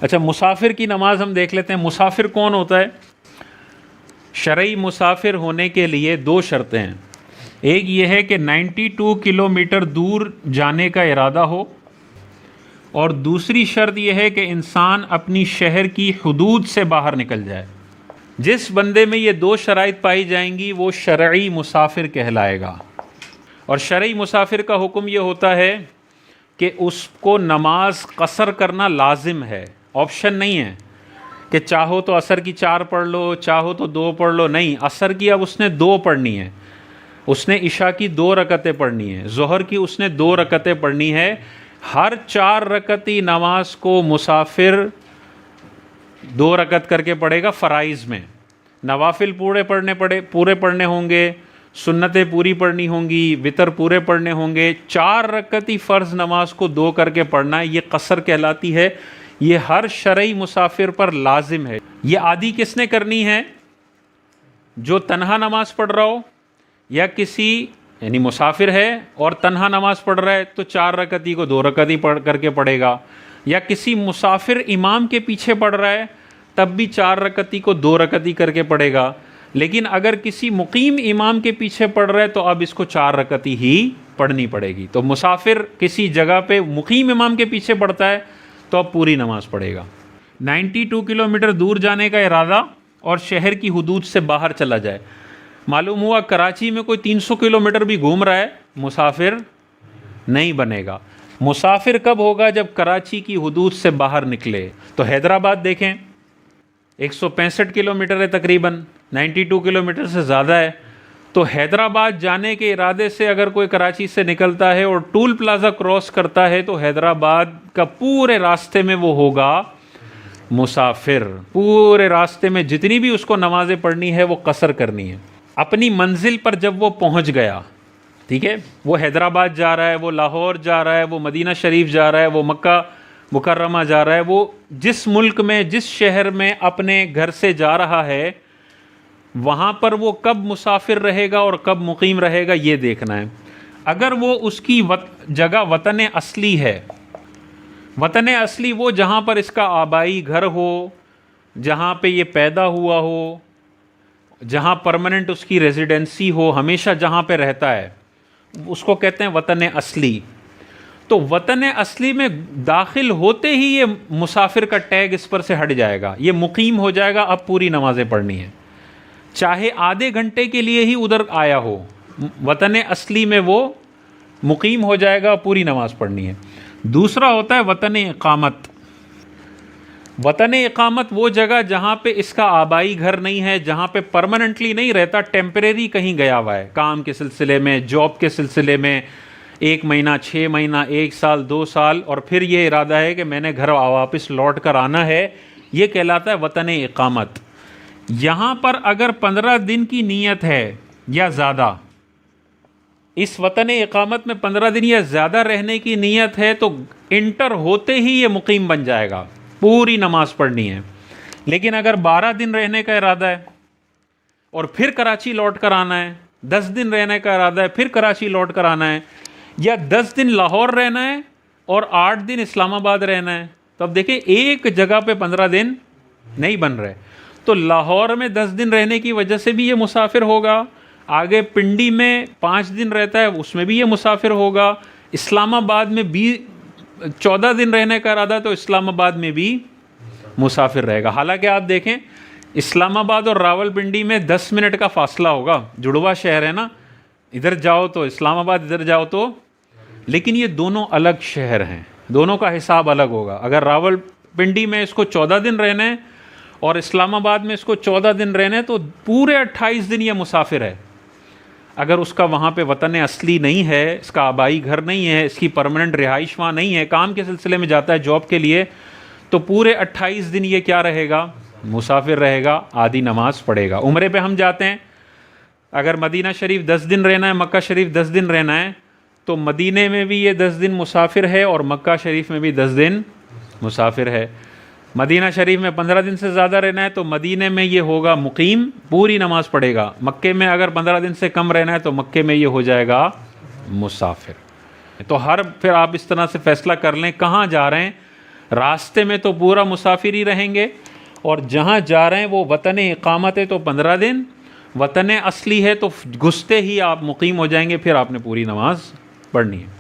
अच्छा, मुसाफिर की नमाज हम देख लेते हैं। मुसाफिर कौन होता है? शरई मुसाफिर होने के लिए दो शर्तें हैं। एक ये है कि 92 किलोमीटर दूर जाने का इरादा हो, और दूसरी शर्त यह है कि इंसान अपनी शहर की हुदूद से बाहर निकल जाए। जिस बंदे में ये दो शराइत पाई जाएंगी वो शरई मुसाफिर कहलाएगा। और शरई मुसाफिर का हुक्म ये होता है कि उसको नमाज कसर करना लाजिम है, ऑप्शन नहीं है कि चाहो तो असर की 4 पढ़ लो, चाहो तो 2 पढ़ लो। नहीं, असर की अब उसने 2 पढ़नी है, उसने इशा की 2 रकतें पढ़नी है, ज़ोहर की उसने 2 रकतें पढ़नी है। हर 4 रकती नमाज को मुसाफिर 2 रकत करके पढ़ेगा। फ़राइज़ में नवाफिल पूरे पढ़ने होंगे, सुन्नतें पूरी पढ़नी होंगी, वितर पूरे पढ़ने होंगे। 4 रकती फ़र्ज़ नमाज को 2 करके पढ़ना है, ये कसर कहलाती है। ये हर शरई मुसाफिर पर लाजिम है। ये आदी किसने करनी है? जो तन्हा नमाज पढ़ रहा हो, या किसी यानी मुसाफिर है और तन्हा नमाज पढ़ रहा है तो 4 रकती को 2 रकती पढ़ करके पढ़ेगा, या किसी मुसाफिर इमाम के पीछे पढ़ रहा है तब भी 4 रकती को 2 रकती करके पढ़ेगा। लेकिन अगर किसी मुकीम इमाम के पीछे पढ़ रहा है तो अब इसको 4 रकती ही पढ़नी पड़ेगी। तो मुसाफिर किसी जगह पे मुकीम इमाम के पीछे पढ़ता है तो अब पूरी नमाज पढ़ेगा। 92 किलोमीटर दूर जाने का इरादा और शहर की हुदूद से बाहर चला जाए। मालूम हुआ कराची में कोई 300 किलोमीटर भी घूम रहा है, मुसाफिर नहीं बनेगा। मुसाफिर कब होगा? जब कराची की हुदूद से बाहर निकले। तो हैदराबाद देखें, 165 किलोमीटर है तकरीबन, 92 किलोमीटर से ज़्यादा है। तो हैदराबाद जाने के इरादे से अगर कोई कराची से निकलता है और टूल प्लाज़ा क्रॉस करता है तो हैदराबाद का पूरे रास्ते में वो होगा मुसाफिर। पूरे रास्ते में जितनी भी उसको नमाज़ें पढ़नी है वो कसर करनी है। अपनी मंजिल पर जब वो पहुंच गया, ठीक है, वो हैदराबाद जा रहा है, वो लाहौर जा रहा है, वो मदीना शरीफ जा रहा है, वो मक्का मुकर्रमा जा रहा है, वो जिस मुल्क में, जिस शहर में अपने घर से जा रहा है, वहाँ पर वो कब मुसाफिर रहेगा और कब मुकीम रहेगा ये देखना है। अगर वो उसकी जगह वतन असली है, वतन असली वो जहाँ पर इसका आबाई घर हो, जहाँ पे ये पैदा हुआ हो, जहाँ परमानेंट उसकी रेजिडेंसी हो, हमेशा जहाँ पे रहता है, उसको कहते हैं वतन असली। तो वतन असली में दाखिल होते ही ये मुसाफिर का टैग इस पर से हट जाएगा, ये मुकीम हो जाएगा। अब पूरी नमाज़ें पढ़नी है, चाहे आधे घंटे के लिए ही उधर आया हो, वतन असली में वो मुकीम हो जाएगा, पूरी नमाज पढ़नी है। दूसरा होता है वतन इकामत। वतन इकामत वो जगह जहाँ पे इसका आबाई घर नहीं है, जहाँ पे परमानेंटली नहीं रहता, टेम्परेरी कहीं गया हुआ है, काम के सिलसिले में, जॉब के सिलसिले में, 1 महीना, 6 महीना, 1 साल, 2 साल, और फिर ये इरादा है कि मैंने घर वापस लौट कर आना है, ये कहलाता है वतन इकामत। यहाँ पर अगर 15 दिन की नीयत है या ज़्यादा, इस वतन इकामत में 15 दिन या ज़्यादा रहने की नीयत है तो इंटर होते ही ये मुकीम बन जाएगा, पूरी नमाज पढ़नी है। लेकिन अगर 12 दिन रहने का इरादा है और फिर कराची लौट कर आना है, 10 दिन रहने का इरादा है फिर कराची लौट कर आना है, या 10 दिन लाहौर रहना है और 8 दिन इस्लामाबाद रहना है, तो अब देखिए एक जगह पे 15 दिन नहीं बन रहे। तो लाहौर में 10 दिन रहने की वजह से भी ये मुसाफिर होगा, आगे पिंडी में 5 दिन रहता है उसमें भी ये मुसाफिर होगा, इस्लामाबाद में भी 14 दिन रहने का इरादा तो इस्लामाबाद में भी मुसाफिर रहेगा। हालांकि आप देखें इस्लामाबाद और रावलपिंडी में 10 मिनट का फासला होगा, जुड़वा शहर है ना, इधर जाओ तो इस्लामाबाद, इधर जाओ तो, लेकिन ये दोनों अलग शहर हैं, दोनों का हिसाब अलग होगा। अगर रावलपिंडी में इसको 14 दिन रहने हैं और इस्लामाबाद में इसको 14 दिन रहने तो पूरे 28 दिन ये मुसाफिर है। अगर उसका वहाँ पे वतन असली नहीं है, इसका आबाई घर नहीं है, इसकी परमानेंट रिहाइश वहाँ नहीं है, काम के सिलसिले में जाता है जॉब के लिए, तो पूरे 28 दिन ये क्या रहेगा? मुसाफिर रहेगा, आधी नमाज पढ़ेगा। उम्रे पे हम जाते हैं, अगर मदीना शरीफ 10 दिन रहना है, मक्का शरीफ 10 दिन रहना है, तो मदीने में भी ये 10 दिन मुसाफिर है और मक्का शरीफ में भी 10 दिन मुसाफिर है। मदीना शरीफ में 15 दिन से ज़्यादा रहना है तो मदीने में ये होगा मुकीम, पूरी नमाज पढ़ेगा। मक्के में अगर 15 दिन से कम रहना है तो मक्के में ये हो जाएगा मुसाफिर। तो फिर आप इस तरह से फ़ैसला कर लें कहाँ जा रहे हैं। रास्ते में तो पूरा मुसाफिर ही रहेंगे, और जहाँ जा रहे हैं वो वतन इकामत है तो 15 दिन, वतन असली है तो घुसते ही आप मुकीम हो जाएंगे, फिर आपने पूरी नमाज पढ़नी है।